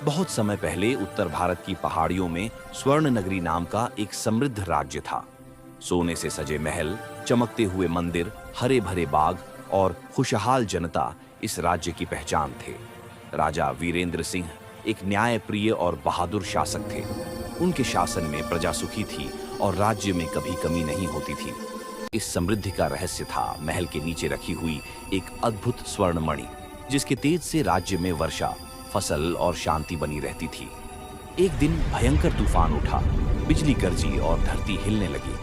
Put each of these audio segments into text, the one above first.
बहुत समय पहले उत्तर भारत की पहाड़ियों में स्वर्ण नगरी नाम का एक समृद्ध राज्य था। सोने से सजे महल, चमकते हुए मंदिर, हरे भरे बाग और खुशहाल जनता इस राज्य की पहचान थे। राजा वीरेंद्र सिंह एक न्यायप्रिय और बहादुर शासक थे। उनके शासन में प्रजा सुखी थी और राज्य में कभी कमी नहीं होती थी। इस समृद्धि का रहस्य था महल के नीचे रखी हुई एक अद्भुत स्वर्ण मणि, जिसके तेज से राज्य में वर्षा, फसल और शांति बनी रहती थी। एक दिन भयंकर तूफान उठा, बिजली गरजी और धरती हिलने लगी।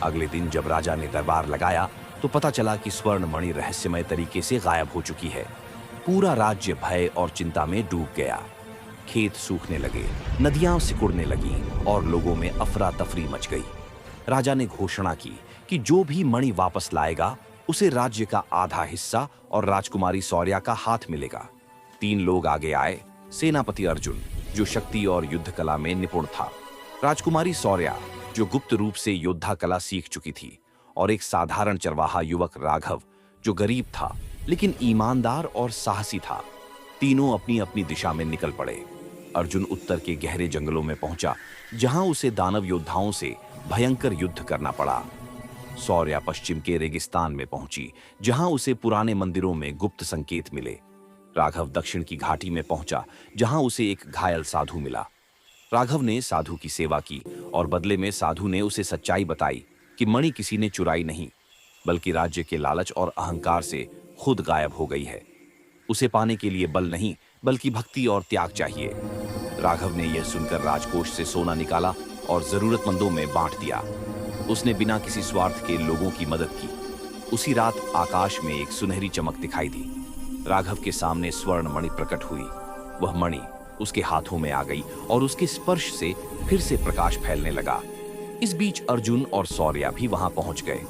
अगले दिन जब राजा ने दरबार लगाया तो पता चला कि स्वर्ण मणि रहस्यमय तरीके से गायब हो चुकी है। पूरा राज्य भय और चिंता में डूब गया। खेत सूखने लगे, नदियां सिकुड़ने लगी और लोगों में अफरा तफरी मच गई। राजा ने घोषणा की कि जो भी मणि वापस लाएगा उसे राज्य का आधा हिस्सा और राजकुमारी सौर्या का हाथ मिलेगा। 3 लोग आगे आए। सेनापति अर्जुन, जो शक्ति और युद्ध कला में निपुण था, राजकुमारी सौर्या, जो गुप्त रूप से योद्धा कला सीख चुकी थी, और एक साधारण चरवाहा युवक राघव, जो गरीब था लेकिन ईमानदार और साहसी था। तीनों अपनी अपनी दिशा में निकल पड़े। अर्जुन उत्तर के गहरे जंगलों में पहुंचा, जहां उसे दानव योद्धाओं से भयंकर युद्ध करना पड़ा। सौर्या पश्चिम के रेगिस्तान में पहुंची, जहां उसे पुराने मंदिरों में गुप्त संकेत मिले। राघव दक्षिण की घाटी में पहुंचा, जहां उसे एक घायल साधु मिला। राघव ने साधु की सेवा की और बदले में साधु ने उसे सच्चाई बताई कि मणि किसी ने चुराई नहीं, बल्कि राज्य के लालच और अहंकार से खुद गायब हो गई है। उसे पाने के लिए बल नहीं, बल्कि भक्ति और त्याग चाहिए। राघव ने यह सुनकर राजकोष से सोना निकाला और जरूरतमंदों में बांट दिया। उसने बिना किसी स्वार्थ के लोगों की मदद की। उसी रात आकाश में एक सुनहरी चमक दिखाई दी। राघव के सामने स्वर्ण मणि प्रकट हुई। वह मणि उसके हाथों में आ गई और उसके स्पर्श से फिर से प्रकाश फैलने लगा। इस बीच अर्जुन और सौर्या भी वहां पहुंच गए।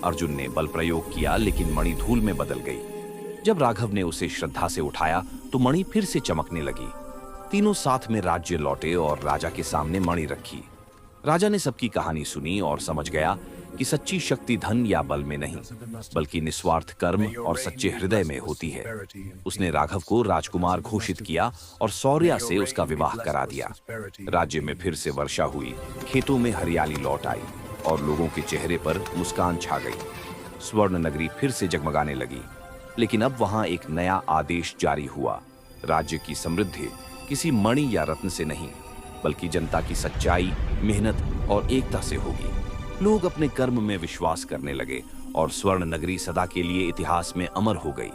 अर्जुन ने बल प्रयोग किया, लेकिन मणि धूल में बदल गई। जब राघव ने उसे श्रद्धा से उठाया तो मणि फिर से चमकने लगी। तीनों साथ में राज्य लौटे और राजा के सामने मणि रखी। राजा ने सबकी कहानी सुनी और समझ गया कि सच्ची शक्ति धन या बल में नहीं, बल्कि निस्वार्थ कर्म और सच्चे हृदय में होती है। उसने राघव को राजकुमार घोषित किया और सौर्या से उसका विवाह करा दिया। राज्य में फिर से वर्षा हुई, खेतों में हरियाली लौट आई और लोगों के चेहरे पर मुस्कान छा गई। स्वर्ण नगरी फिर से जगमगाने लगी, लेकिन अब वहां एक नया आदेश जारी हुआ। राज्य की समृद्धि किसी मणि या रत्न से नहीं, बल्कि जनता की सच्चाई, मेहनत और एकता से होगी। लोग अपने कर्म में विश्वास करने लगे और स्वर्ण नगरी सदा के लिए इतिहास में अमर हो गई।